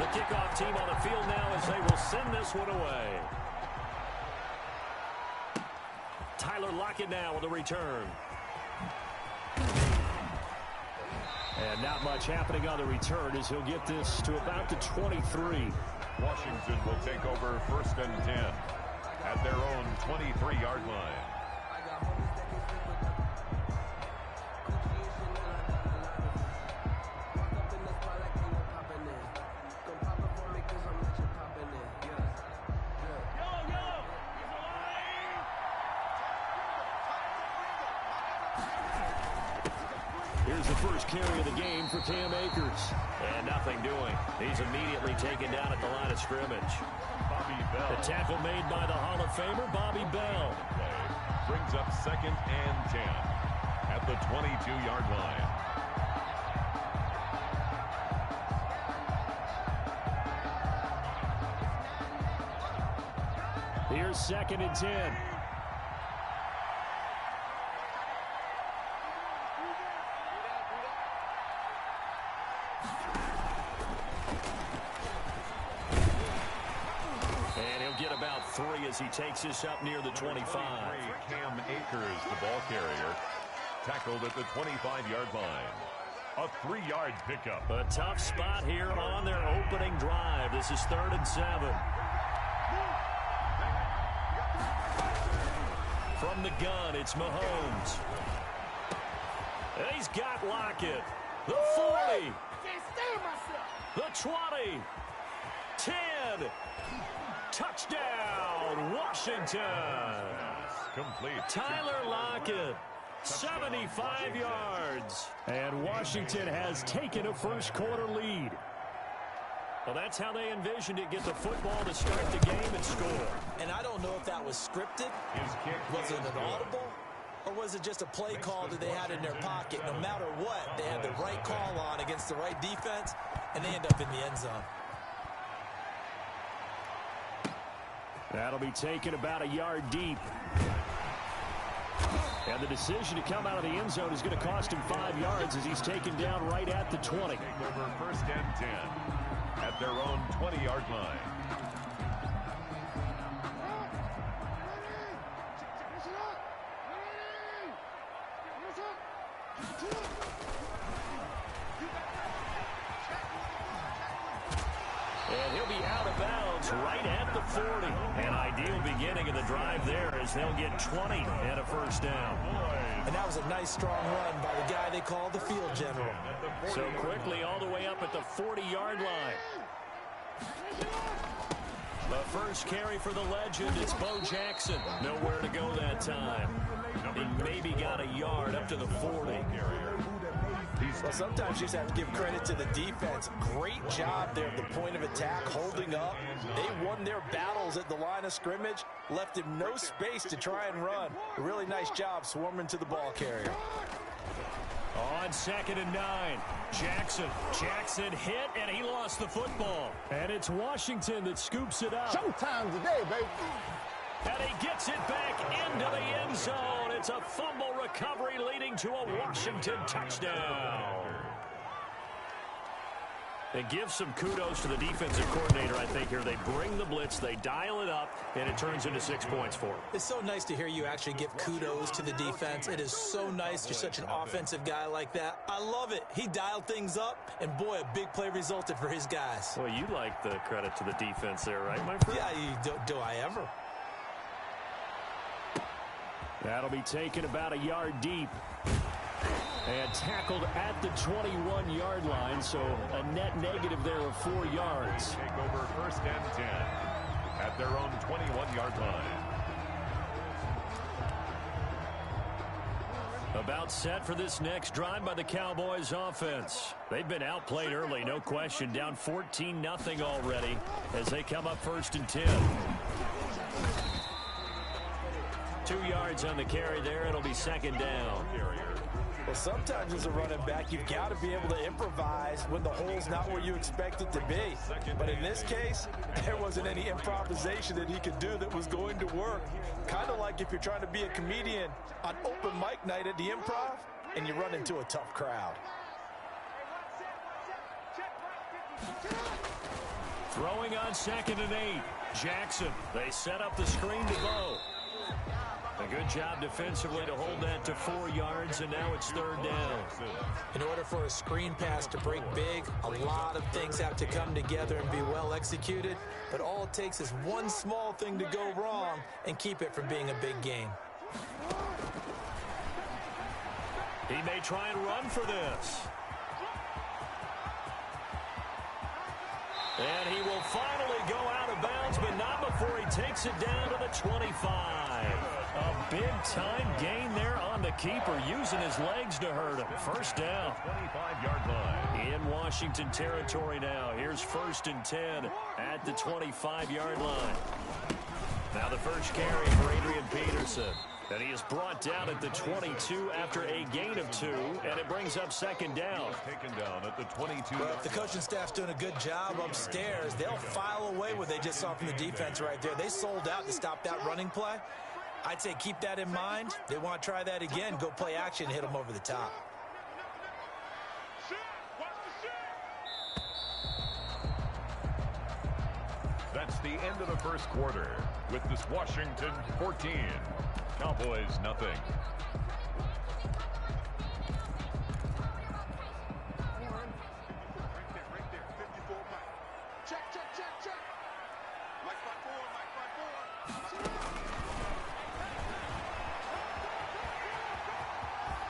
The kickoff team on the field now as they will send this one away. Tyler Lockett now with the return. And not much happening on the return as he'll get this to about the 23. Washington will take over 1st and 10 at their own 23-yard line. Here's the first carry of the game for Cam Akers. And nothing doing. He's immediately taken down at the line of scrimmage. Bobby Bell. The tackle made by the Hall of Famer, Bobby Bell. Brings up 2nd and 10 at the 22-yard line. Here's 2nd and 10. Get about 3 as he takes this up near the 25. Cam Akers, the ball carrier, tackled at the 25-yard line. A 3-yard pickup. A tough spot here on their opening drive. This is 3rd and 7. From the gun, it's Mahomes. And he's got Lockett. The 40. The 20. 10. Touchdown, Washington. Complete. Tyler Lockett, 75 yards. And Washington has taken a first-quarter lead. Well, that's how they envisioned it. Get the football to start the game and score. And I don't know if that was scripted. Was it an audible? Or was it just a play call that they had in their pocket? No matter what, they had the right call on against the right defense, and they end up in the end zone. That'll be taken about a yard deep. And the decision to come out of the end zone is going to cost him 5 yards as he's taken down right at the 20. Take over 1st and 10 at their own 20-yard line. And he'll be out of bounds right at the 40. An ideal beginning of the drive there as they'll get 20 and a first down. And that was a nice, strong run by the guy they call the field general. So quickly all the way up at the 40-yard line. The first carry for the legend, it's Bo Jackson. Nowhere to go that time. He maybe got a yard up to the 40. Well, sometimes you just have to give credit to the defense. Great job there at the point of attack, holding up. They won their battles at the line of scrimmage, left him no space to try and run. A really nice job swarming to the ball carrier. On 2nd and 9, Jackson hit, and he lost the football. And it's Washington that scoops it up. Showtime today, baby. And he gets it back into the end zone. It's a fumble recovery leading to a Washington touchdown. They give some kudos to the defensive coordinator, I think, here. They bring the blitz, they dial it up, and it turns into 6 points for them. It's so nice to hear you actually give kudos to the defense. It is so nice. You're such an offensive guy like that. I love it. He dialed things up, and boy, a big play resulted for his guys. Well, you like the credit to the defense there, right, my friend? Yeah, do I ever? That'll be taken about a yard deep. And tackled at the 21-yard line, so a net negative there of 4 yards. Take over 1st and 10 at their own 21-yard line. About set for this next drive by the Cowboys offense. They've been outplayed early, no question. Down 14-0 already as they come up 1st and 10. 2 yards on the carry there. It'll be 2nd down. Well, sometimes as a running back, you've got to be able to improvise when the hole's not where you expect it to be. But in this case, there wasn't any improvisation that he could do that was going to work. Kind of like if you're trying to be a comedian on open mic night at the Improv and you run into a tough crowd. Throwing on 2nd and 8. Jackson. They set up the screen to Bo. A good job defensively to hold that to 4 yards, and now it's 3rd down. In order for a screen pass to break big, a lot of things have to come together and be well executed, but all it takes is one small thing to go wrong and keep it from being a big gain. He may try and run for this. And he will finally go out of bounds, but not before he takes it down to the 25. A big-time gain there on the keeper, using his legs to hurt him. First down. 25-yard line. In Washington territory now. Here's 1st and 10 at the 25-yard line. Now the first carry for Adrian Peterson. And he is brought down at the 22 after a gain of 2, and it brings up 2nd down. Taken down at the 22. Well, if the coaching staff's doing a good job upstairs, they'll file away what they just saw from the defense right there. They sold out to stop that running play. I'd say keep that in mind. They want to try that again, go play action, hit them over the top. That's the end of the first quarter with this Washington 14. Cowboys nothing.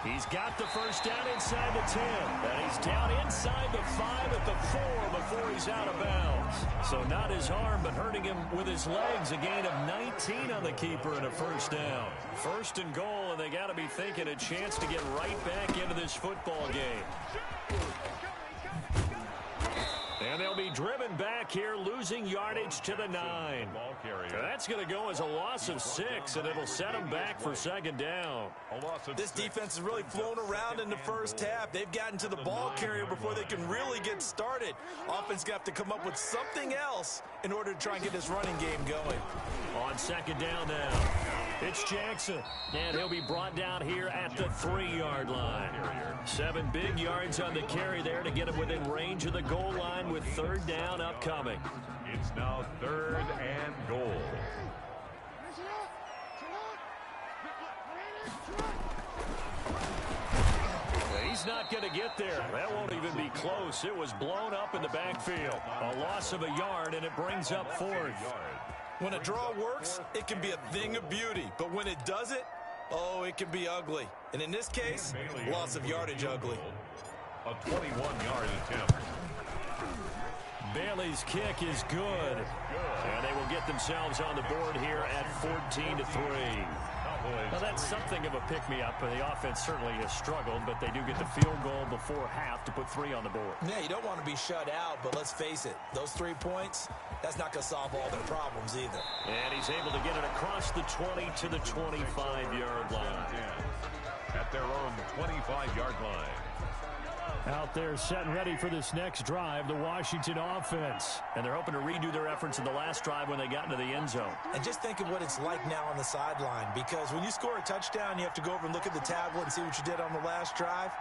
He's got the first down inside the 10. And he's down inside the 5 at the 4 before he's out of bounds. So not his arm, but hurting him with his legs. A gain of 19 on the keeper and a first down. 1st and goal, and they got to be thinking a chance to get right back into this football game. And they'll be driven back here, losing yardage to the 9. That's going to go as a loss of 6, and it'll set them back for 2nd down. This defense has really flown around in the first half. They've gotten to the ball carrier before they can really get started. Offense got to come up with something else in order to try and get this running game going. On 2nd down now, it's Jackson, and he'll be brought down here at the 3-yard line. 7 big yards on the carry there to get him within range of the goal line with 3rd down upcoming. It's now 3rd and goal. He's not going to get there. That won't even be close. It was blown up in the backfield. A loss of a yard, and it brings up 4th. When a draw works, it can be a thing of beauty. But when it doesn't, oh, it can be ugly. And in this case, loss of yardage ugly. A 21-yard attempt. Bailey's kick is good. And they will get themselves on the board here at 14-3. Now, that's something of a pick-me-up. The offense certainly has struggled, but they do get the field goal before half to put 3 on the board. Yeah, you don't want to be shut out, but let's face it. Those 3 points, that's not going to solve all their problems either. And he's able to get it across the 20 to the 25-yard line. At their own 25-yard line. Out there set and ready for this next drive, the Washington offense. And they're hoping to redo their efforts in the last drive when they got into the end zone. And just think of what it's like now on the sideline, because when you score a touchdown, you have to go over and look at the tablet and see what you did on the last drive.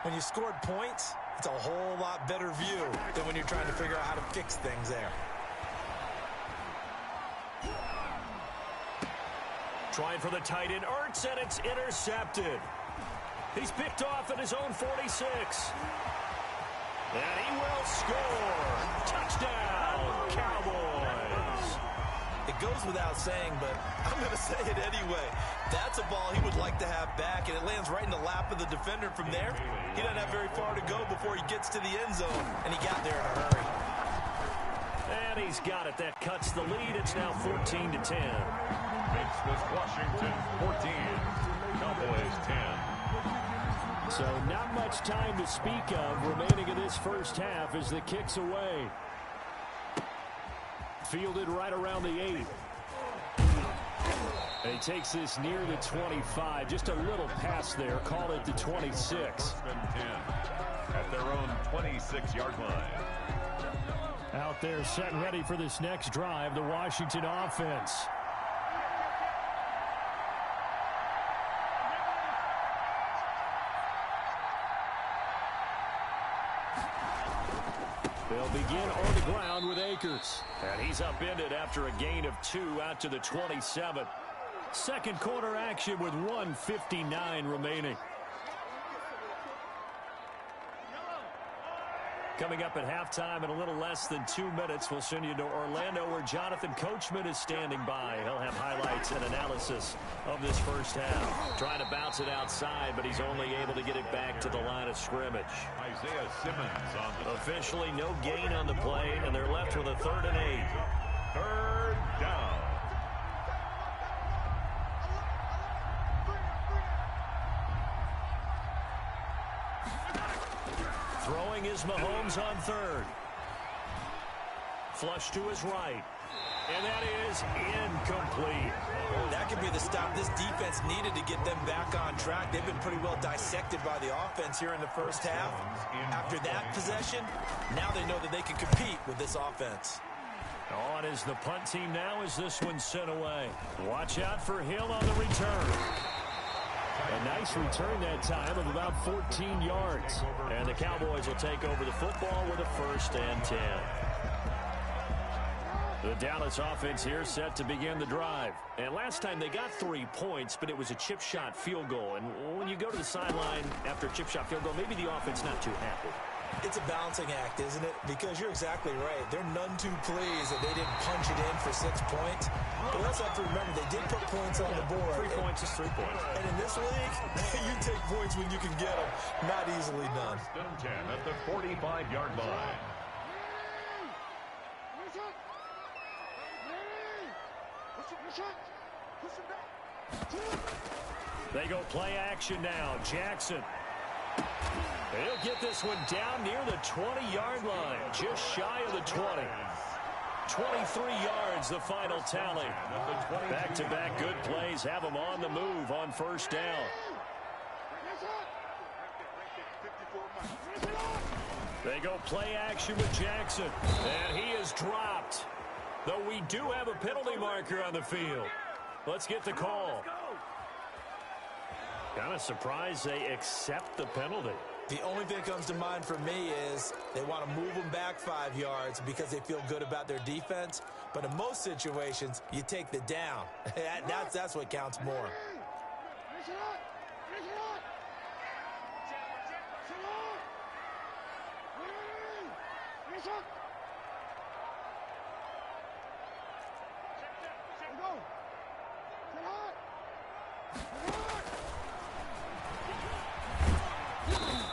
When you scored points, it's a whole lot better view than when you're trying to figure out how to fix things there. Trying for the tight end, Ertz, and it's intercepted. He's picked off at his own 46. And he will score. Touchdown, Cowboys. It goes without saying, but I'm going to say it anyway. That's a ball he would like to have back, and it lands right in the lap of the defender from there. He doesn't have very far to go before he gets to the end zone, and he got there in a hurry. And he's got it. That cuts the lead. It's now 14-10. Makes this Washington 14. Cowboys 10. So not much time to speak of remaining in this first half as the kick's away. Fielded right around the 8. And he takes this near the 25. Just a little pass there. Call it the 26. At their own 26-yard line. Out there set and ready for this next drive, the Washington offense. They'll begin on the ground with Akers. And he's upended after a gain of 2 out to the 27. Second quarter action with 1:59 remaining. Coming up at halftime in a little less than 2 minutes, we'll send you to Orlando where Jonathan Coachman is standing by. He'll have highlights and analysis of this first half. Trying to bounce it outside, but he's only able to get it back to the line of scrimmage. Isaiah Simmons on the Officially no gain on the play, and they're left with a 3rd and 8. 3rd down. Throwing is Mahomes on 3rd. Flush to his right. And that is incomplete. That could be the stop this defense needed to get them back on track. They've been pretty well dissected by the offense here in the first half. After that possession, now they know that they can compete with this offense. On is the punt team now as this one's sent away. Watch out for Hill on the return. A nice return that time of about 14 yards. And the Cowboys will take over the football with a 1st and 10. The Dallas offense here set to begin the drive. And last time they got 3 points, but it was a chip shot field goal. And when you go to the sideline after a chip shot field goal, maybe the offense not too happy. It's a balancing act, isn't it? Because you're exactly right. They're none too pleased that they didn't punch it in for 6 points. But we also have to remember they did put points on the board. 3 points is 3 points. And in this league, you take points when you can get them. Not easily done. 10 at the 45-yard line. They go play action now. Jackson. He'll get this one down near the 20-yard line, just shy of the 20. 23 yards, the final tally. Back-to-back good plays have them on the move on 1st down. They go play action with Jackson, and he is dropped. Though we do have a penalty marker on the field. Let's get the call. Kind of surprised they accept the penalty. The only thing that comes to mind for me is they want to move them back 5 yards because they feel good about their defense. But in most situations, you take the down. That's what counts more.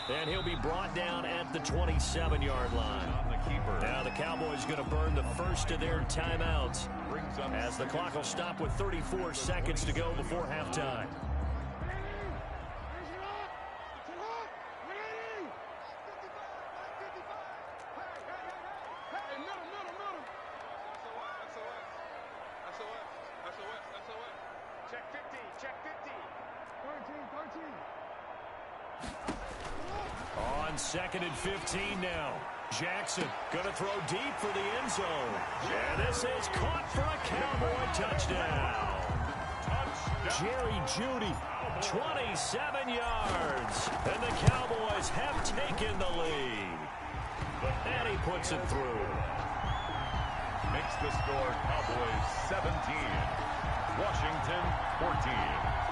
And he'll be brought down at the 27-yard line. Now the Cowboys going to burn the first of their timeouts as the clock will stop with 34 seconds to go before halftime. On 2nd and 15 now. Jackson going to throw deep for the end zone. And this is caught for a Cowboy touchdown. Jerry Jeudy, 27 yards. And the Cowboys have taken the lead. And he puts it through. Makes the score Cowboys 17. Washington 14.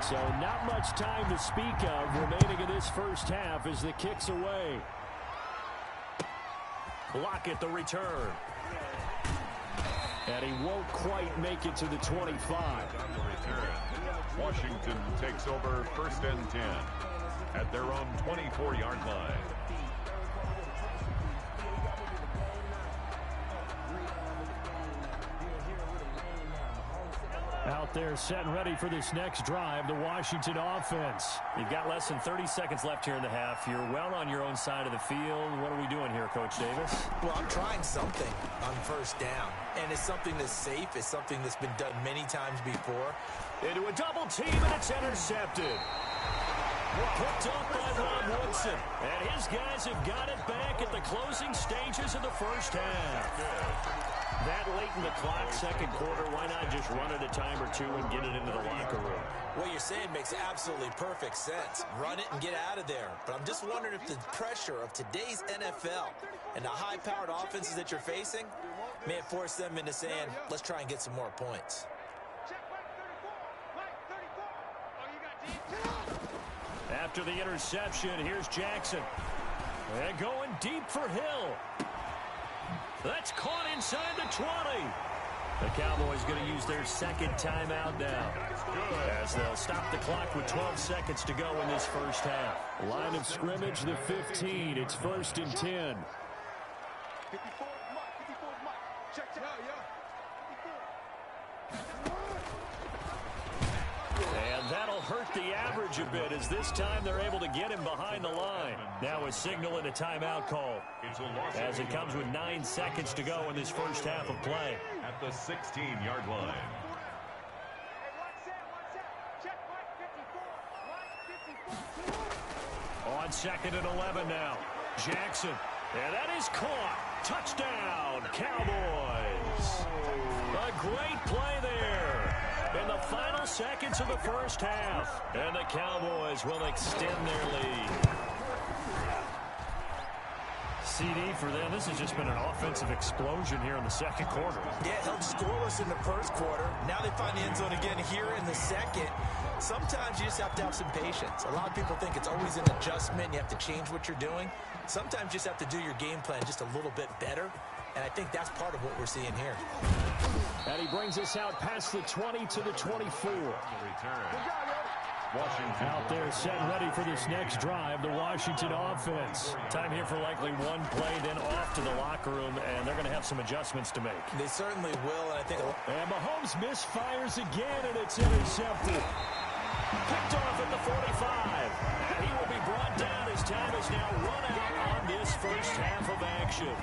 So not much time to speak of remaining in this first half as the kick's away. Lockett the return. And he won't quite make it to the 25. Washington takes over 1st and 10 at their own 24-yard line. Out there set and ready for this next drive, the Washington offense. You've got less than 30 seconds left here in the half. You're well on your own side of the field. What are we doing here, Coach Davis? Well, I'm trying something on 1st down. And it's something that's safe. It's something that's been done many times before. Into a double team, and it's intercepted. Picked up by Rob Woodson. And his guys have got it back at the closing stages of the first half. That late in the clock, second quarter, why not just run it a time or two and get it into the locker room? What you're saying makes absolutely perfect sense. Run it and get out of there. But I'm just wondering if the pressure of today's NFL and the high-powered offenses that you're facing may have forced them into saying, let's try and get some more points. After the interception, here's Jackson. And going deep for Hill. That's caught inside the 20. The Cowboys going to use their second timeout now, as they'll stop the clock with 12 seconds to go in this first half. Line of scrimmage, the 15. It's 1st and 10. And that'll hurt the average a bit, as this time they're able to get him behind the line. Now a signal and a timeout call, as it comes with 9 seconds to go in this first half of play. At the 16-yard line. On 2nd and 11 now. Jackson. And that is caught. Touchdown, Cowboys. A great play there in the final seconds of the first half. And the Cowboys will extend their lead. CD for them. This has just been an offensive explosion here in the second quarter. Yeah, held scoreless in the first quarter. Now they find the end zone again here in the second. Sometimes you just have to have some patience. A lot of people think it's always an adjustment. You have to change what you're doing. Sometimes you just have to do your game plan just a little bit better. And I think that's part of what we're seeing here. And he brings us out past the 20 to the 24. Washington. Out there set and ready for this next drive, the Washington offense. Time here for likely one play, then off to the locker room, and they're going to have some adjustments to make. They certainly will, and I think... And Mahomes misfires again, and it's intercepted. Picked off at the 45. And he will be brought down as time is now run out on this first half of action.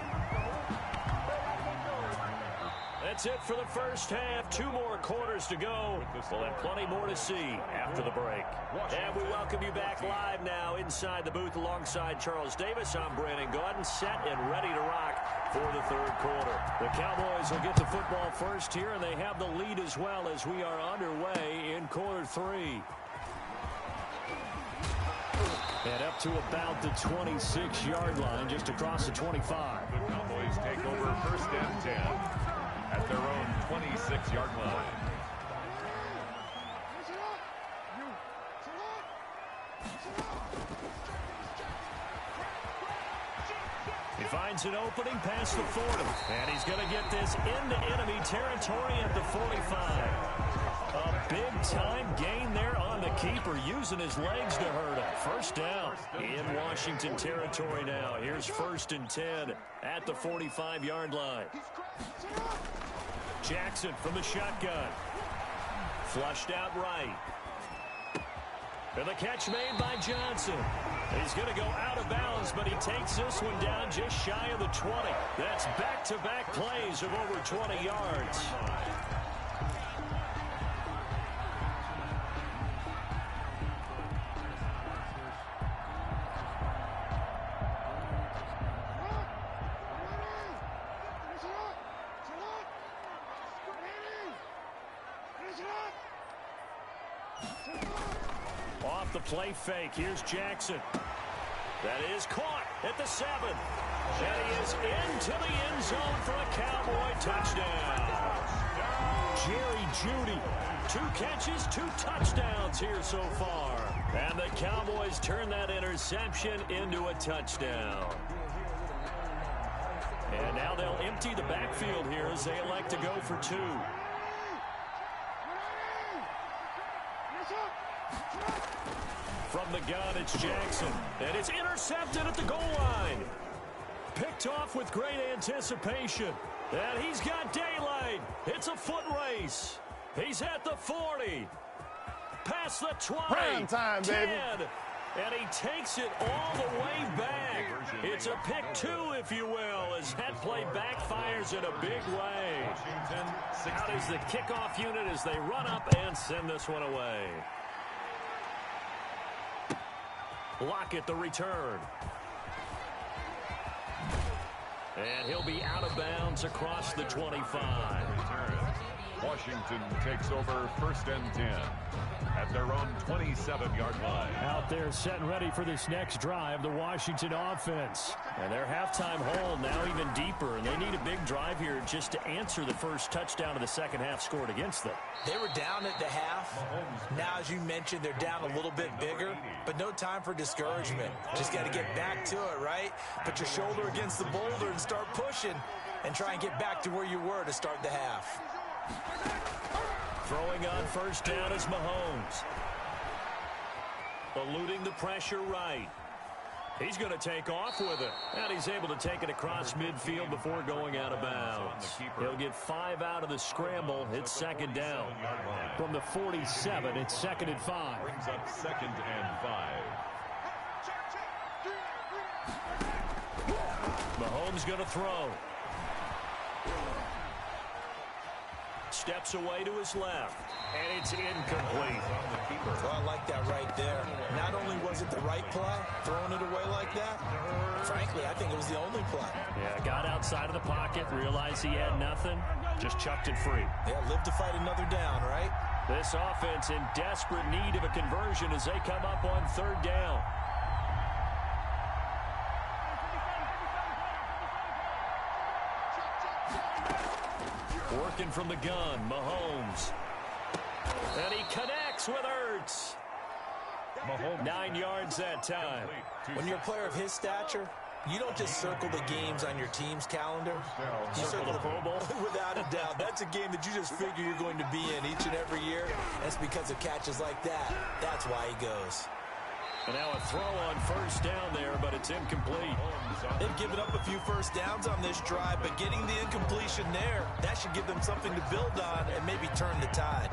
That's it for the first half. 2 more quarters to go. We'll have plenty more to see after the break. And we welcome you back live now inside the booth alongside Charles Davis. I'm Brandon Gaudin, set and ready to rock for the third quarter. The Cowboys will get the football first here, and they have the lead as well as we are underway in quarter 3. And up to about the 26-yard line, just across the 25. The Cowboys take over 1st and 10 at their own 26-yard line. He finds an opening past the 40. And he's going to get this into enemy territory at the 45. A big-time gain there on the keeper, using his legs to hurt him. First down in Washington territory now. Here's 1st and 10 at the 45-yard line. Jackson from the shotgun. Flushed out right. And the catch made by Johnson. He's going to go out of bounds, but he takes this one down just shy of the 20. That's back-to-back plays of over 20 yards. Off the play fake, here's Jackson. That is caught at the 7. And he is into the end zone for a Cowboy touchdown. Jerry Jeudy, 2 catches, 2 touchdowns here so far. And the Cowboys turn that interception into a touchdown. And now they'll empty the backfield here as they elect to go for 2. From the gun, it's Jackson. And it's intercepted at the goal line. Picked off with great anticipation. And he's got daylight. It's a foot race. He's at the 40. Past the 20. Prime time, 10. baby. And he takes it all the way back. It's a pick 2, if you will, as that play backfires in a big way. Out is the kickoff unit as they run up and send this one away. Lockett the return. And he'll be out of bounds across the 25. Washington takes over 1st and 10 at their own 27-yard line. Out there set and ready for this next drive, the Washington offense. And their halftime hole now even deeper, and they need a big drive here just to answer the first touchdown of the second half scored against them. They were down at the half. Now, as you mentioned, they're down a little bit bigger, but no time for discouragement. Just got to get back to it, right? Put your shoulder against the boulder and start pushing and try and get back to where you were to start the half. Throwing on first down is Mahomes. Eluding the pressure right. He's going to take off with it. And he's able to take it across midfield before going out of bounds. He'll get 5 out of the scramble. It's second down. From the 47, it's 2nd and 5. Brings up 2nd and 5. Mahomes going to throw. Steps away to his left, and it's incomplete. Well, I like that right there. Not only was it the right play, throwing it away like that, frankly, I think it was the only play. Yeah, got outside of the pocket, realized he had nothing, just chucked it free. Yeah, live to fight another down, right? This offense in desperate need of a conversion as they come up on 3rd down. Working from the gun, Mahomes. And he connects with Ertz. 9 yards that time. When you're a player of his stature, you don't just circle the games on your team's calendar. You circle the Pro Bowl. Without a doubt. That's a game that you just figure you're going to be in each and every year. That's because of catches like that. That's why he goes. And now a throw on first down there, but it's incomplete. They've given up a few first downs on this drive, but getting the incompletion there, that should give them something to build on and maybe turn the tide.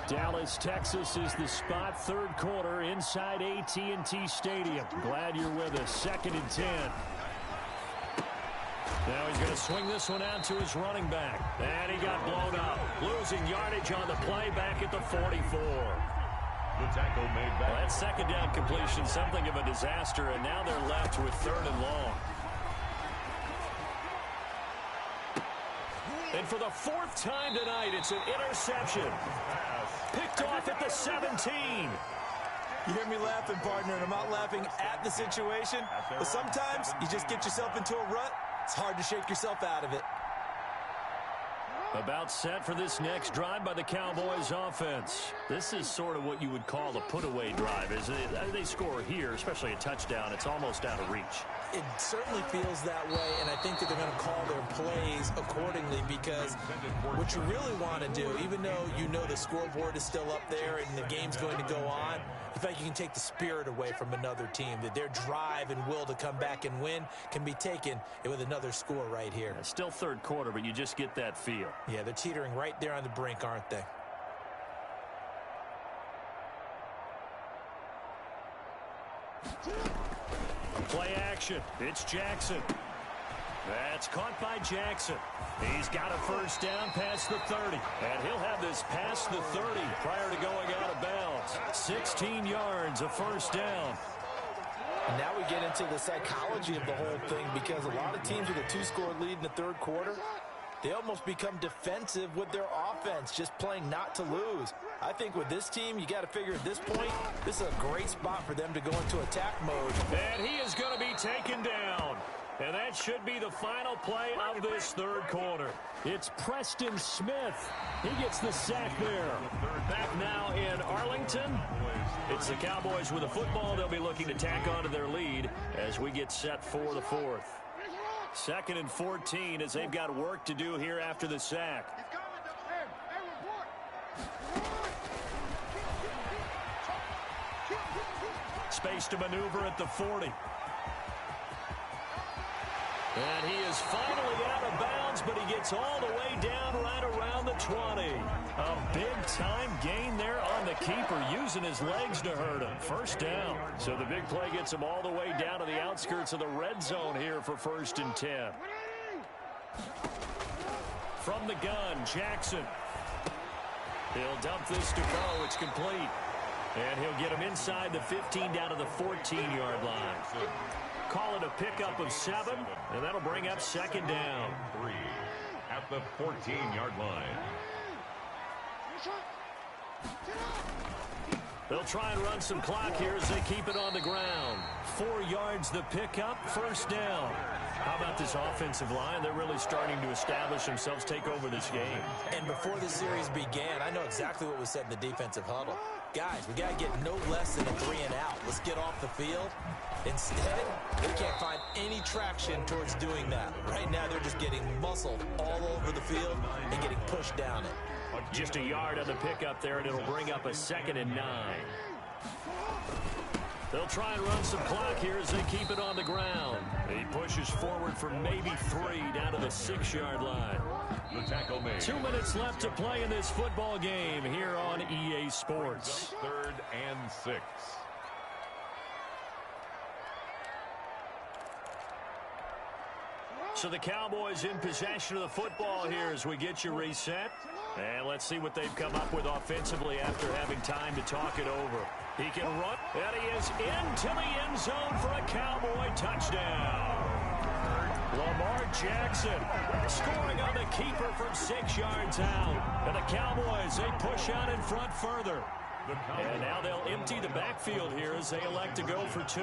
Dallas, Texas is the spot. 3rd quarter inside AT&T Stadium. Glad you're with us. 2nd and 10. Now he's going to swing this one out to his running back. And he got blown up. Losing yardage on the play back at the 44. The tackle made back. Well, that second down completion, something of a disaster, and now they're left with 3rd and long. And for the 4th time tonight, it's an interception. Picked off at the 17. You hear me laughing, partner, and I'm not laughing at the situation, but sometimes you just get yourself into a rut. It's hard to shake yourself out of it. About set for this next drive by the Cowboys offense. This is sort of what you would call a put-away drive. As they score here, especially a touchdown, it's almost out of reach. It certainly feels that way, and I think that they're going to call their plays accordingly because what you really want to do, even though you know the scoreboard is still up there and the game's going to go on, in fact, you can take the spirit away from another team, that their drive and will to come back and win can be taken with another score right here. Yeah, still 3rd quarter, but you just get that feel. Yeah, they're teetering right there on the brink, aren't they? Play action. It's Jackson. That's caught by Jackson. He's got a first down past the 30. And he'll have this past the 30 prior to going out of bounds. 16 yards, a first down. Now we get into the psychology of the whole thing because a lot of teams with a 2-score lead in the 3rd quarter, they almost become defensive with their offense, just playing not to lose. I think with this team, you got to figure at this point, this is a great spot for them to go into attack mode. And he is going to be taken down. And that should be the final play of this 3rd quarter. It's Preston Smith. He gets the sack there. Back now in Arlington. It's the Cowboys with the football. They'll be looking to tack onto their lead as we get set for the 4th. 2nd and 14 as they've got work to do here after the sack. Space to maneuver at the 40. And he is finally out of bounds, but he gets all the way down right around the 20. A big-time gain there on the keeper, using his legs to hurt him. First down. So the big play gets him all the way down to the outskirts of the red zone here for 1st and 10. From the gun, Jackson. He'll dump this to Bo. It's complete. And he'll get him inside the 15 down to the 14-yard line. Call it a pickup of 7, and that'll bring up second down. 3 at the 14-yard line. They'll try and run some clock here as they keep it on the ground. 4 yards the pickup, first down. How about this offensive line? They're really starting to establish themselves, take over this game. And before the series began, I know exactly what was said in the defensive huddle. Guys, we got to get no less than a 3 and out. Let's get off the field. Instead, they can't find any traction towards doing that. Right now, they're just getting muscled all over the field and getting pushed down it. Just a yard on the pickup there, and it'll bring up a 2nd and 9. They'll try and run some clock here as they keep it on the ground. He pushes forward for maybe 3 down to the 6-yard line. The tackle made. 2 minutes left to play in this football game here on EA Sports. 3rd and 6. So the Cowboys in possession of the football here as we get you reset. And let's see what they've come up with offensively after having time to talk it over. He can run, and he is into the end zone for a Cowboy touchdown. Lamar Jackson scoring on the keeper from 6 yards out. And the Cowboys, they push out in front further. And now they'll empty the backfield here as they elect to go for 2.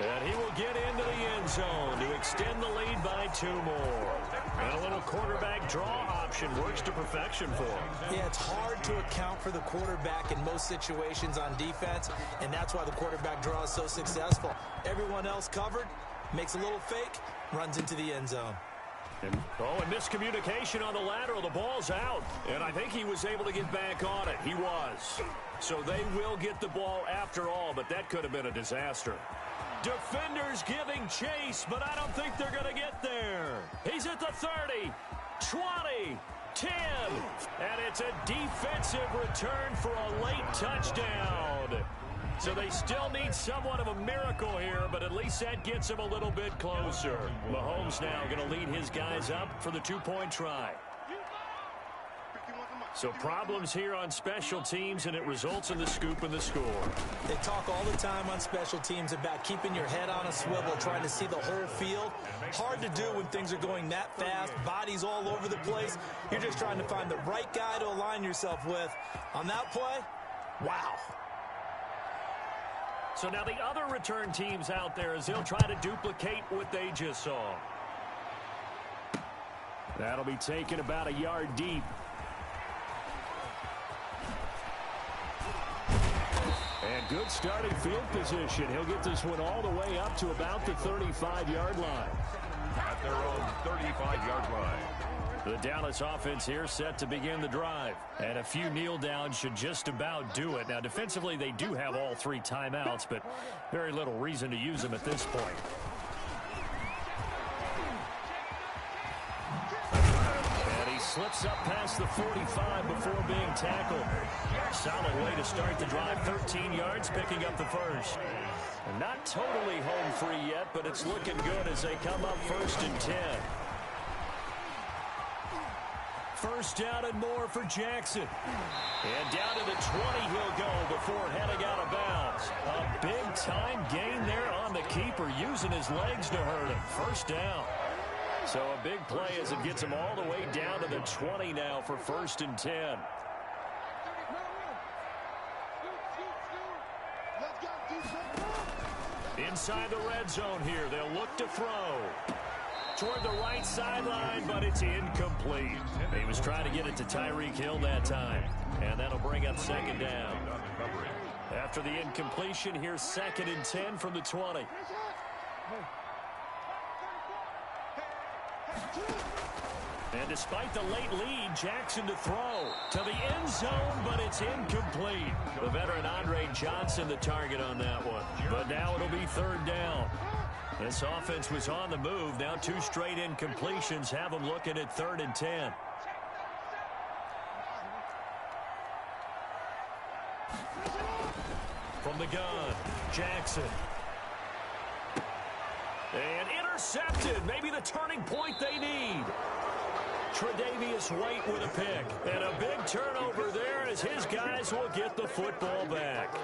And he will get into the end zone to extend the lead by 2 more. And a little quarterback draw option works to perfection for him. Yeah, it's hard to account for the quarterback in most situations on defense, and that's why the quarterback draw is so successful. Everyone else covered, makes a little fake, runs into the end zone. And miscommunication on the lateral. The ball's out, and I think he was able to get back on it. He was. So they will get the ball after all, but that could have been a disaster. Defenders giving chase, but I don't think they're going to get there. He's at the 30, 20, 10, and it's a defensive return for a late touchdown. So they still need somewhat of a miracle here, but at least that gets him a little bit closer. Mahomes now going to lead his guys up for the 2-point try. So problems here on special teams, and it results in the scoop and the score. They talk all the time on special teams about keeping your head on a swivel, trying to see the whole field. Hard to do when things are going that fast, bodies all over the place. You're just trying to find the right guy to align yourself with. On that play, wow. So now the other return teams out there as they'll try to duplicate what they just saw. That'll be taken about a yard deep. And good starting field position. He'll get this one all the way up to about the 35-yard line. At their own 35-yard line. The Dallas offense here set to begin the drive. And a few kneel downs should just about do it. Now, defensively, they do have all 3 timeouts, but very little reason to use them at this point. And he slips up past the 45 before being tackled. Solid way to start the drive. 13 yards, picking up the first. And not totally home free yet, but it's looking good as they come up 1st and 10. First down and more for Jackson. And down to the 20 he'll go before heading out of bounds. A big-time gain there on the keeper, using his legs to hurt him. First down. So a big play as it gets him all the way down to the 20 now for 1st and 10. Inside the red zone here, they'll look to throw. Toward the right sideline, but it's incomplete. He was trying to get it to Tyreek Hill that time. And that'll bring up 2nd down. After the incompletion, here's 2nd and 10 from the 20. And despite the late lead, Jackson to throw to the end zone, but it's incomplete. The veteran Andre Johnson the target on that one. But now it'll be 3rd down. This offense was on the move. Now 2 straight incompletions have them looking at 3rd and 10. From the gun, Jackson. And intercepted. Maybe the turning point they need. Tre'Davious White with a pick. And a big turnover there as his guys will get the football back.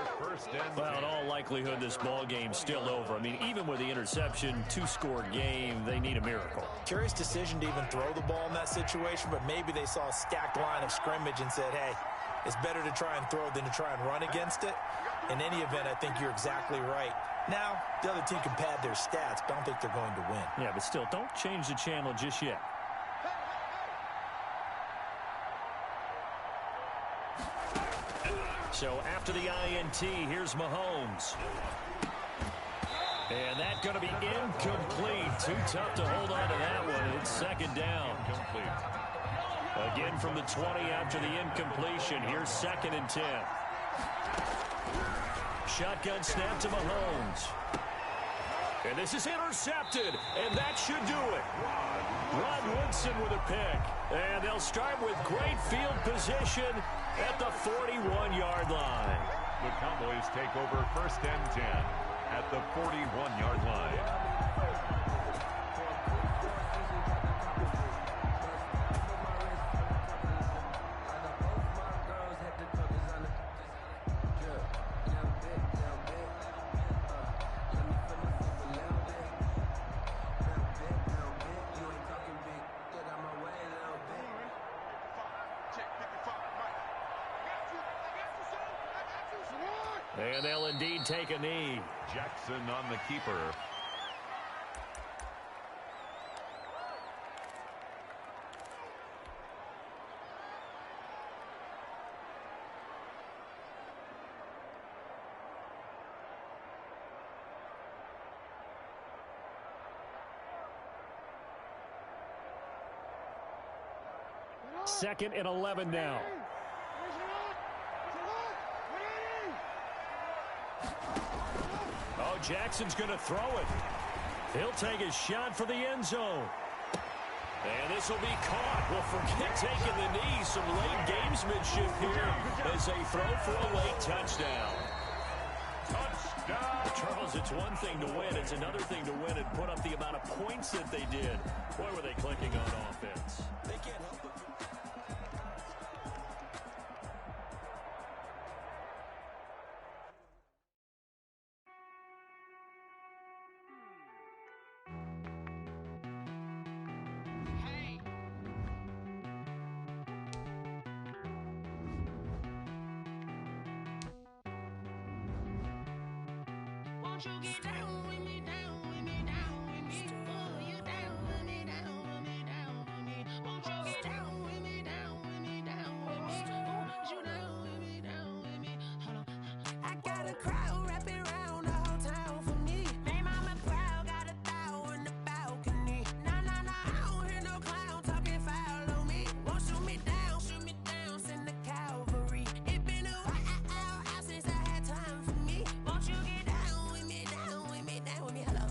Well, in all likelihood, this ball game's still over. I mean, even with the interception, two-score game, they need a miracle. Curious decision to even throw the ball in that situation, but maybe they saw a stacked line of scrimmage and said, hey, it's better to try and throw than to try and run against it. In any event, I think you're exactly right. Now, the other team can pad their stats, but I don't think they're going to win. Yeah, but still, don't change the channel just yet. So after the INT, here's Mahomes. And that's going to be incomplete. Too tough to hold on to that one. It's second down. Again from the 20 after the incompletion. Here's 2nd and 10. Shotgun snap to Mahomes. And this is intercepted. And that should do it. Rod Woodson with a pick. And they'll start with great field position at the 41-yard line. The Cowboys take over 1st and 10 at the 41-yard line. And they'll indeed take a knee. Jackson on the keeper. Second and 11 now. Oh, Jackson's going to throw it. He'll take his shot for the end zone. And this will be caught. Well, forget taking the knee. Some late gamesmanship here as they throw for a late touchdown. Touchdown! Charles, it's one thing to win. It's another thing to win and put up the amount of points that they did. Boy, were they clicking on offense. They can't help it. Won't you get down with me, down with me, down with me? Oh, you down with me, down with me, down with me. Won't you get down with me, down with me, down with me? Oh, you down with me, down with me? Hold on. I got a crowd wrapping around the whole town for me. May mama crowd got a thou in the balcony. Nah, nah, nah, I don't hear no clown talking foul on me. Won't shoot me down, send the cavalry. It been a while since I had time for me. Won't you get down with me, down with me, down with me? Hello.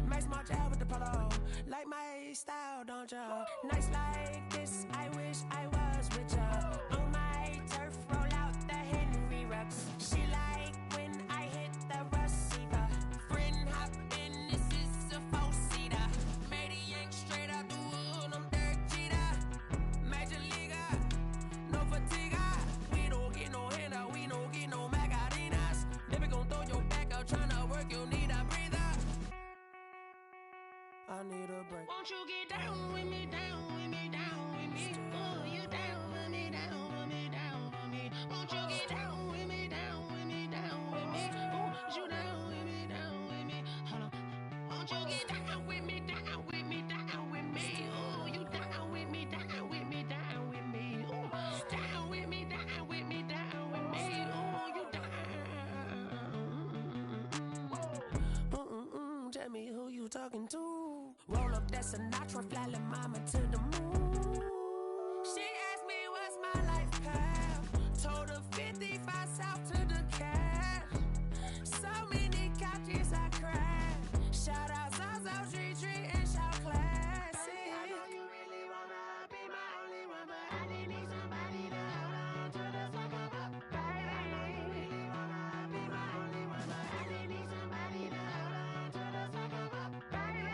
Nice small job with the polo. Like my style, don't ya? Nice like this, I wish I was with ya. On my turf, roll out the Henry Rux. She like when I hit the receiver. Friend hop in, this is a four-seater. Made a yank straight out the wood, I'm Derek Jeter. Major leaguer, no fatigue. We don't get no handout, we don't get no Macarinas. Never gon' throw your back out, tryna work, you need a breather. I need a break. Won't you get down with me, down with me, down with me? Oh, you down with me, down with me, down with me? Won't you get down with me, down with me, down with me? Oh, you down with me, down with me? Hold on. Won't you get down with me, down with me, down with me? Oh, you down with me, down with me, down with me? Oh, down with me, down with me, down with me? Oh, you down. Tell me who you talking to. Roll up that Sinatra, fly la mama to the moon. She asked me what's my life path. Told her 55 south to the cash. So many couches I crashed. Shout out South Street and shout classy. I know you really wanna be my only one, but I didn't need somebody to hold on to the fuck up, baby. I know you really wanna be my only one, but I didn't need somebody to hold on to the fuck up, baby.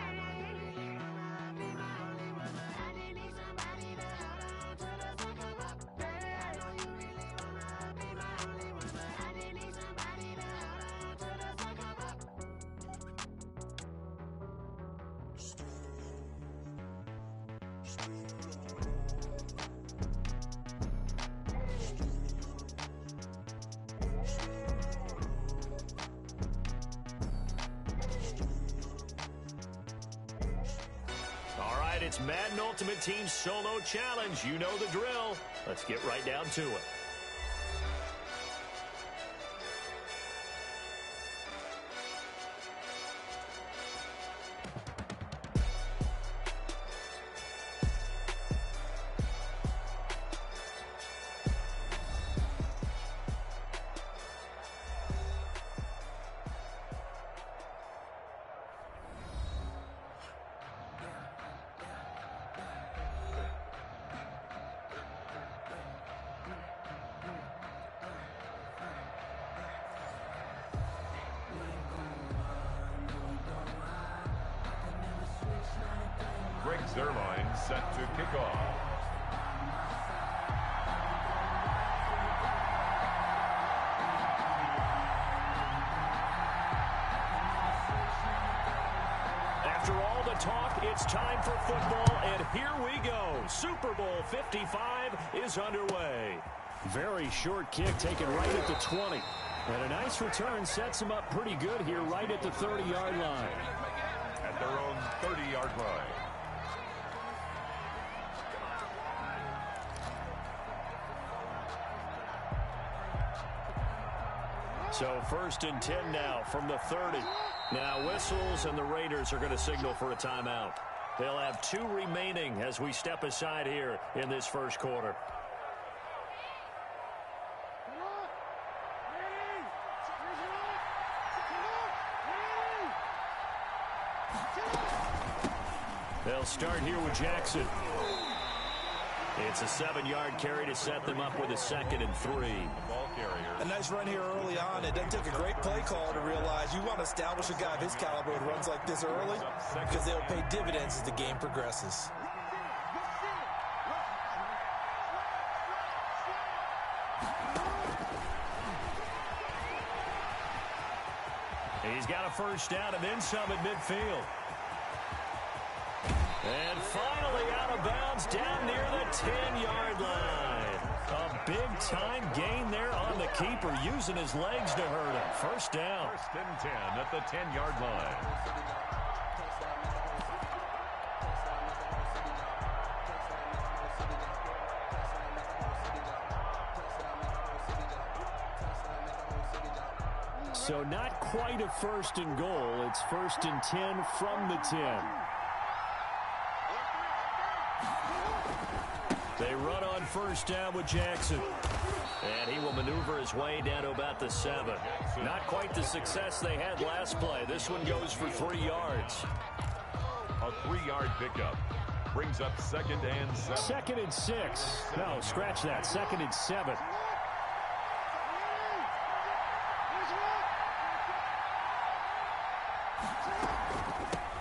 right, it's Madden Ultimate Team Solo Challenge. You know the drill. Let's get right down to it. Greg Zuerlein set to kick off. After all the talk, it's time for football, and here we go. Super Bowl 55 is underway. Very short kick taken right at the 20. And a nice return sets him up pretty good here right at the 30-yard line. At their own 30-yard line. So 1st and 10 now from the 30. Now whistles, and the Raiders are going to signal for a timeout. They'll have 2 remaining as we step aside here in this first quarter. They'll start here with Jackson. It's a 7-yard carry to set them up with a 2nd and 3. Ball carrier. A nice run here early on. It doesn't take a great play call to realize you want to establish a guy of his caliber who runs like this early because they'll pay dividends as the game progresses. He's got a first down and then some at midfield. And finally out of bounds down near the 10-yard line. A big-time gain there on the keeper, using his legs to hurt him. First down. 1st and 10 at the 10-yard line. So not quite a 1st and goal. It's 1st and 10 from the 10. They run on first down with Jackson. And he will maneuver his way down to about the 7. Not quite the success they had last play. This one goes for 3 yards. A 3-yard pickup brings up 2nd and 7. 2nd and 6. No, scratch that. 2nd and 7.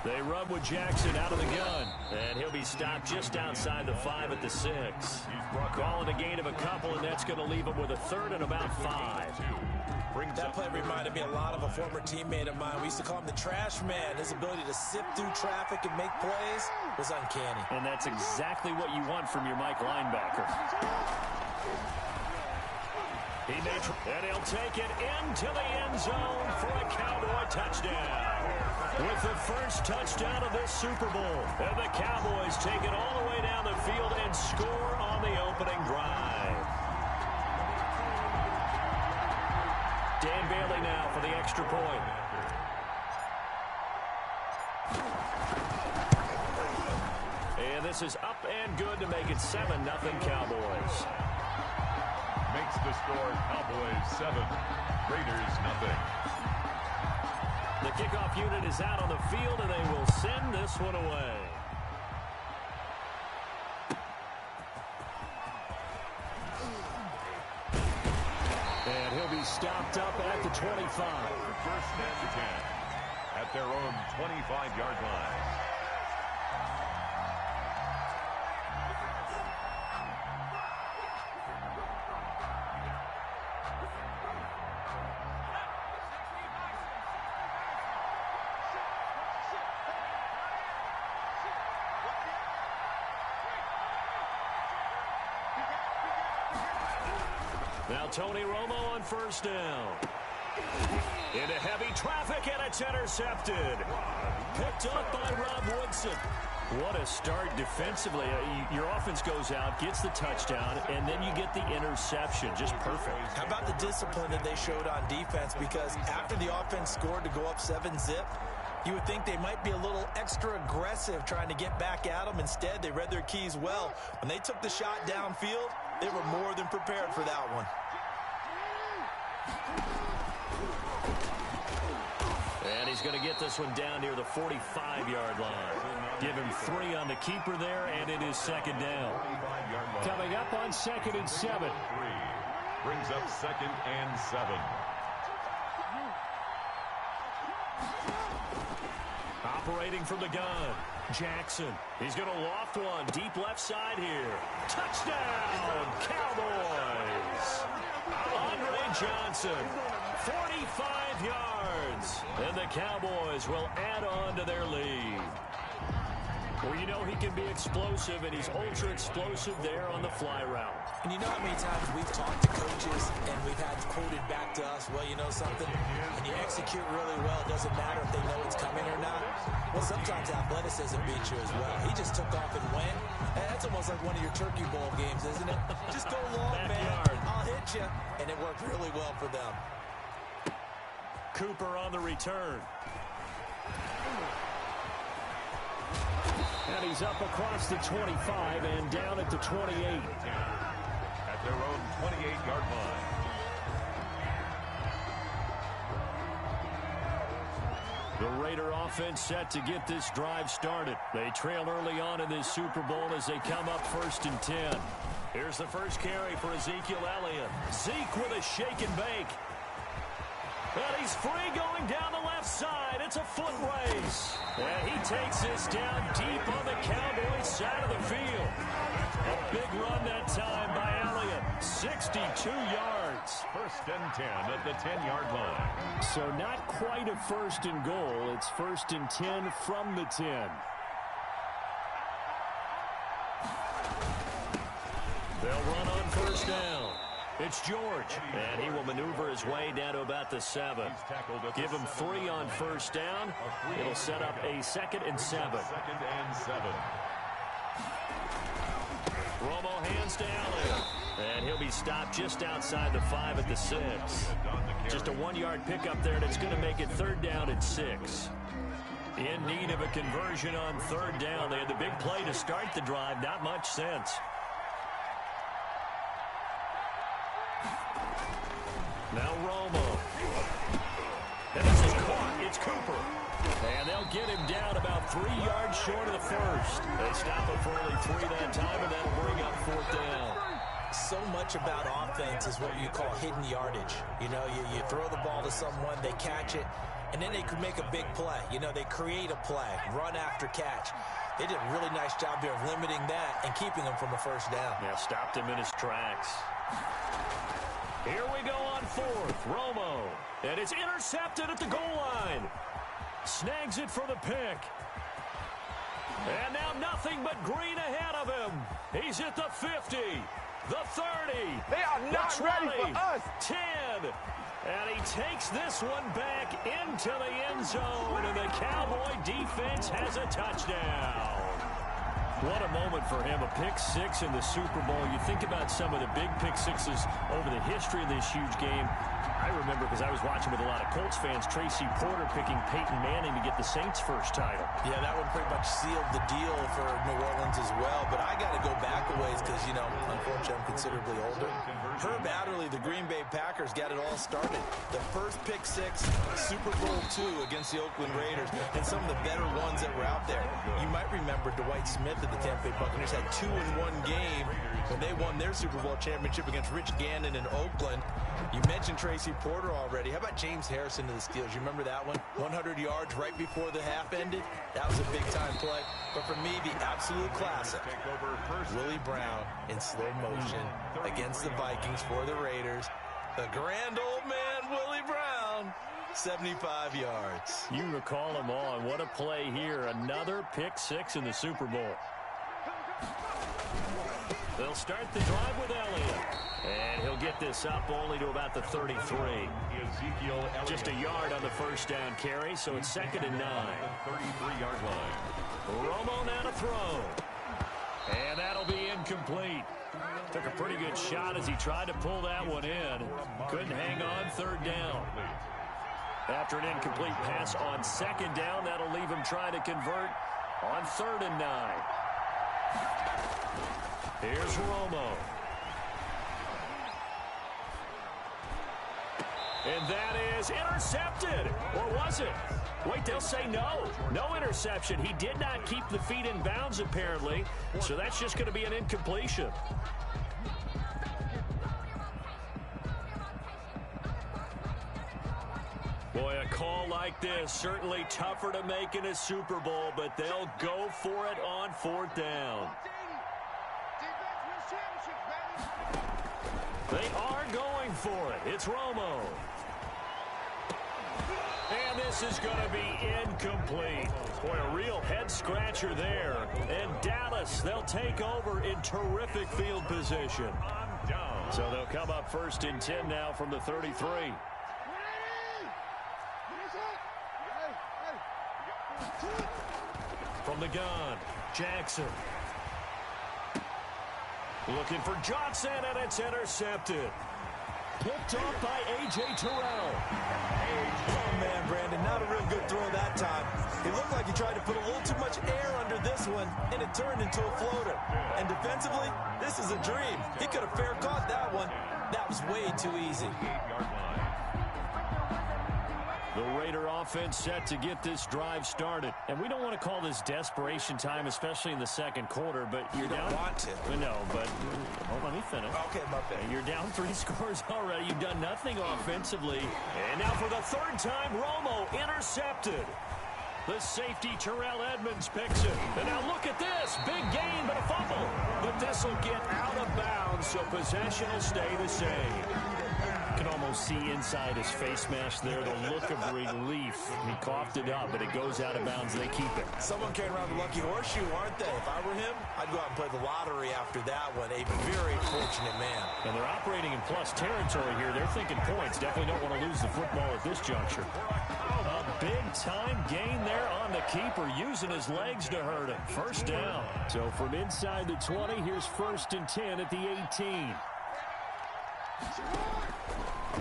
They run with Jackson out of the gun. And he'll be stopped just outside the 5 at the 6. Calling a gain of a couple, and that's going to leave him with a 3rd and about 5. That play reminded me a lot of a former teammate of mine. We used to call him the trash man. His ability to sift through traffic and make plays was uncanny. And that's exactly what you want from your Mike linebacker. And he'll take it into the end zone for a Cowboy touchdown. With the first touchdown of this Super Bowl. And the Cowboys take it all the way down the field and score on the opening drive. Dan Bailey now for the extra point. And this is up and good to make it 7-0 Cowboys. Makes the score Cowboys 7, Raiders 0. The kickoff unit is out on the field, and they will send this one away. And he'll be stopped up at the 25. 1st and 10 at their own 25-yard line. Now Tony Romo on first down. Into heavy traffic, and it's intercepted. Picked up by Rob Woodson. What a start defensively. Your offense goes out, gets the touchdown, and then you get the interception. Just perfect. How about the discipline that they showed on defense? Because after the offense scored to go up 7-zip, you would think they might be a little extra aggressive trying to get back at them. Instead, they read their keys well. When they took the shot downfield, they were more than prepared for that one. And he's going to get this one down near the 45-yard line. Give him 3 on the keeper there, and it is second down. Coming up on 2nd and 7. Brings up 2nd and 7. Operating from the gun, Jackson. He's going to loft one deep left side here. Touchdown, Cowboys. Andre Johnson, 45 yards. And the Cowboys will add on to their lead. Well, you know he can be explosive, and he's ultra explosive there on the fly route. And you know how many times we've talked to coaches and we've had quoted back to us, well, you know something? When you execute really well, it doesn't matter if they know it's coming or not. Well, sometimes athleticism beats you as well. He just took off and went. And that's almost like one of your Turkey Bowl games, isn't it? Just go long, man. I'll hit you. And it worked really well for them. Cooper on the return. And he's up across the 25 and down at the 28. At their own 28-yard line. The Raider offense set to get this drive started. They trail early on in this Super Bowl as they come up 1st and 10. Here's the first carry for Ezekiel Elliott. Zeke with a shake and bake. And he's free going down the left side. It's a foot race. And he takes this down deep on the Cowboys side of the field. A big run that time by Elliott. 62 yards. 1st and 10 at the 10-yard line. So not quite a 1st and goal. It's 1st and 10 from the 10. They'll run on 1st down. It's George, and he will maneuver his way down to about the 7. Give him 3 on 1st down. It'll set up a 2nd and 7. 2nd and 7. Romo hands to Allen, and he'll be stopped just outside the 5 at the 6. Just a 1-yard pickup there, and it's going to make it 3rd down and 6. In need of a conversion on 3rd down. They had the big play to start the drive. Not much sense. Now Romo. And this is caught. It's Cooper. And they'll get him down about 3 yards short of the 1st. They stop it for only 3 that time, and that'll bring up 4th down. So much about offense is what you call hidden yardage. You know, you throw the ball to someone, they catch it, and then they could make a big play. You know, they create a play, run after catch. They did a really nice job there of limiting that and keeping him from a 1st down. Yeah, stopped him in his tracks. Here we go on 4th. Romo. And it's intercepted at the goal line. Snags it for the pick. And now nothing but green ahead of him. He's at the 50, the 30. They are not ready for us. 10. And he takes this one back into the end zone. And the Cowboy defense has a touchdown. What a moment for him, a pick 6 in the Super Bowl. You think about some of the big pick 6s over the history of this huge game. I remember, because I was watching with a lot of Colts fans, Tracy Porter picking Peyton Manning to get the Saints' first title. Yeah, that one pretty much sealed the deal for New Orleans as well. But I got to go back a ways because, you know, unfortunately I'm considerably older. Herb Adderley, the Green Bay Packers, got it all started. The first pick 6, Super Bowl II against the Oakland Raiders, and some of the better ones that were out there. You might remember Dwight Smith of the Tampa Bay Buccaneers had 2 in one game when they won their Super Bowl championship against Rich Gannon in Oakland. You mentioned Tracy Porter already. How about James Harrison to the Steelers? You remember that one? 100 yards right before the half ended? That was a big-time play. But for me, the absolute classic, Willie Brown in slow motion against the Vikings for the Raiders. The grand old man, Willie Brown, 75 yards. You recall them all, and what a play here. Another pick 6 in the Super Bowl. They'll start the drive with Elliott. And he'll get this up only to about the 33. Ezekiel Elliott. Just a yard on the first down carry, so it's 2nd and 9. 33-yard line. Romo now to throw. And that'll be incomplete. Took a pretty good shot as he tried to pull that one in. Couldn't hang on 3rd down. After an incomplete pass on 2nd down, that'll leave him trying to convert on 3rd and 9. Here's Romo. And that is intercepted. Or was it? Wait, they'll say no. No interception. He did not keep the feet in bounds, apparently. So that's just going to be an incompletion. Boy, a call like this, certainly tougher to make in a Super Bowl, but they'll go for it on 4th down. They are going for it. It's Romo. And this is going to be incomplete. Boy, a real head-scratcher there. And Dallas, they'll take over in terrific field position. So they'll come up 1st and 10 now from the 33. From the gun, Jackson. Looking for Johnson, and it's intercepted. Picked off by A.J. Terrell. Oh, man, Brandon, not a real good throw that time. It looked like he tried to put a little too much air under this one, and it turned into a floater. And defensively, this is a dream. He could have fair caught that one. That was way too easy. The Raider offense set to get this drive started. And we don't want to call this desperation time, especially in the 2nd quarter, but you're down. You don't want to. No, but let me finish. Okay, my bad. You're down 3 scores already. You've done nothing offensively. And now for the 3rd time, Romo intercepted. The safety, Terrell Edmonds, picks it. And now look at this. Big gain, but a fumble. But this will get out of bounds, so possession will stay the same. You can almost see inside his face mask there the look of relief. He coughed it up, but it goes out of bounds. They keep it. Someone carrying around the lucky horseshoe, aren't they? If I were him, I'd go out and play the lottery after that one. A very fortunate man. And they're operating in plus territory here. They're thinking points. Definitely don't want to lose the football at this juncture. A big-time gain there on the keeper, using his legs to hurt him. 1st down. So from inside the 20, here's 1st and 10 at the 18.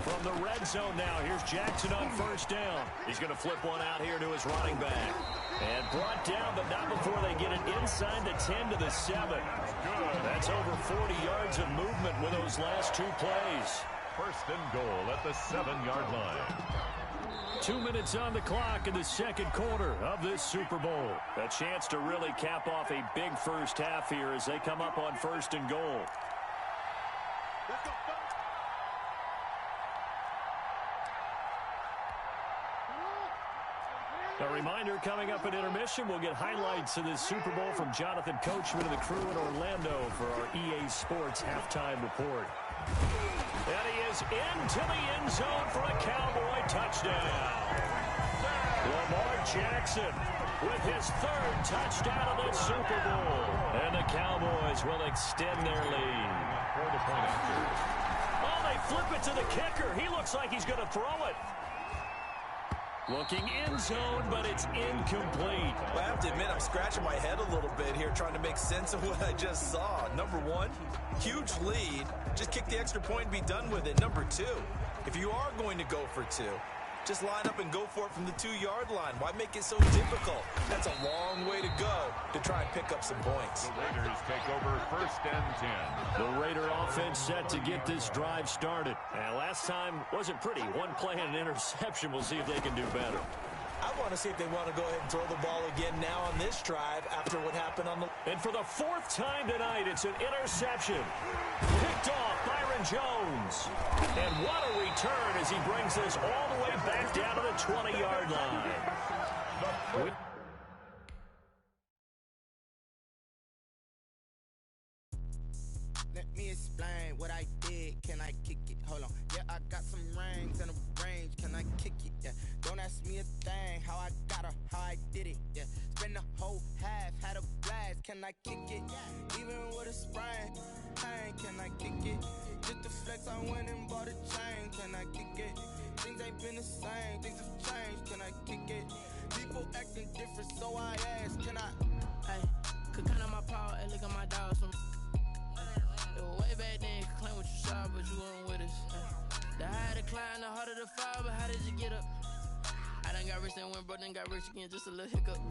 From the red zone now, here's Jackson on 1st down. He's going to flip one out here to his running back. And brought down, but not before they get it inside the 10 to the 7. That's over 40 yards of movement with those last 2 plays. 1st and goal at the 7-yard line. 2 minutes on the clock in the 2nd quarter of this Super Bowl. A chance to really cap off a big first half here as they come up on 1st and goal. A reminder, coming up at intermission, we'll get highlights of this Super Bowl from Jonathan Coachman and the crew in Orlando for our EA Sports halftime report. And he is into the end zone for a Cowboy touchdown. Lamar Jackson with his 3rd touchdown of the Super Bowl. And the Cowboys will extend their lead. For the point after. Oh, they flip it to the kicker. He looks like he's going to throw it. Looking in zone, but it's incomplete. Well, I have to admit, I'm scratching my head a little bit here trying to make sense of what I just saw. Number 1, huge lead. Just kick the extra point and be done with it. Number 2, if you are going to go for 2, just line up and go for it from the 2-yard line. Why make it so difficult? That's a long way to go to try and pick up some points. The Raiders take over 1st and 10. The Raider offense set to get this drive started. And last time wasn't pretty. 1 play and an interception. We'll see if they can do better. I want to see if they want to go ahead and throw the ball again now on this drive after what happened on the... And for the 4th time tonight, it's an interception. Picked off Byron Jones. And what a return as he brings this all the way back down to the 20-yard line. Let me explain what I did. Can I kick it? Hold on. Yeah, I got some rings and a range. Can I kick it? Yeah. Don't ask me a thing. How I got her, how I did it. Yeah. Spend the whole half, had a blast. can I kick it? Even with a sprain, pain, can I kick it? Just the flex, I went and bought a chain, can I kick it? Things ain't been the same, things have changed, can I kick it? People acting different, so I ask, can I? Hey, could count on my power, and look at my dogs from. It was way back then, could claim what you saw, but you weren't with us. The higher the climb, the harder the fall, but how did you get up? I done got rich and went broke, then got rich again, just a little hiccup.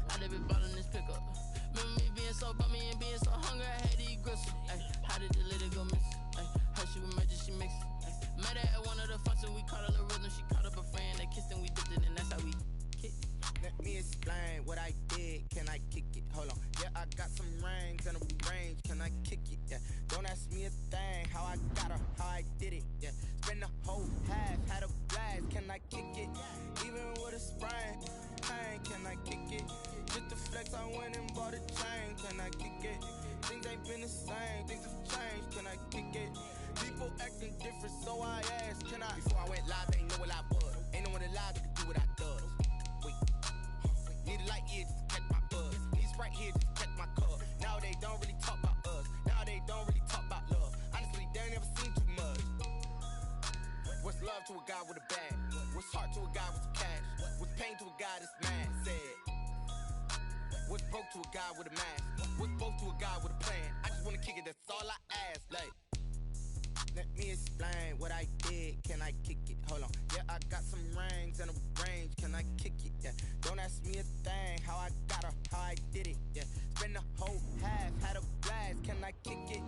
I done been ballin' this pickup. Remember me being so bummy and being so hungry, I had to eat gristle. Ay, how did the lady go miss? Ay, how she was magic, she mixed. Met her at one of the functions, we caught a little rhythm. She caught up a friend, they kissed and we dipped it, and that's how we kicked. Let me explain what I did, can I kick it? Hold on, yeah, I got some rings and a range, can I kick it? Yeah, don't ask me a thing, how I got her, how I did it, yeah. Spend the whole half, had a blast, can I kick it? Even with a sprain, pain, can I kick it? Just the flex, I went and bought a chain, can I kick it? Things ain't been the same, things have changed, can I kick it? People acting different, so I asked, can I? Before I went live, ain't know what I was. Ain't no one alive that could do what I does. Wait, need a light here just to catch my buzz. Need Sprite here just to catch my cup. Now they don't really talk about us. Now they don't really talk about love. Honestly, they ain't never seen too much. What's love to a guy with a bag? What's heart to a guy with some cash? What's pain to a guy that's mad? Said. What's broke to a guy with a mask? What's both to a guy with a plan? I just wanna kick it, that's all I ask. Like, let me explain what I did, can I kick it? Hold on, yeah, I got some rings and a range, can I kick it? Yeah, don't ask me a thing, how I got her, how I did it? Yeah, spend the whole half, had a blast, can I kick it?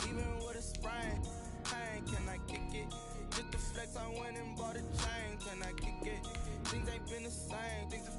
Even with a sprain, pain, can I kick it? Just the flex, I went and bought a chain, can I kick it? Things ain't been the same, things have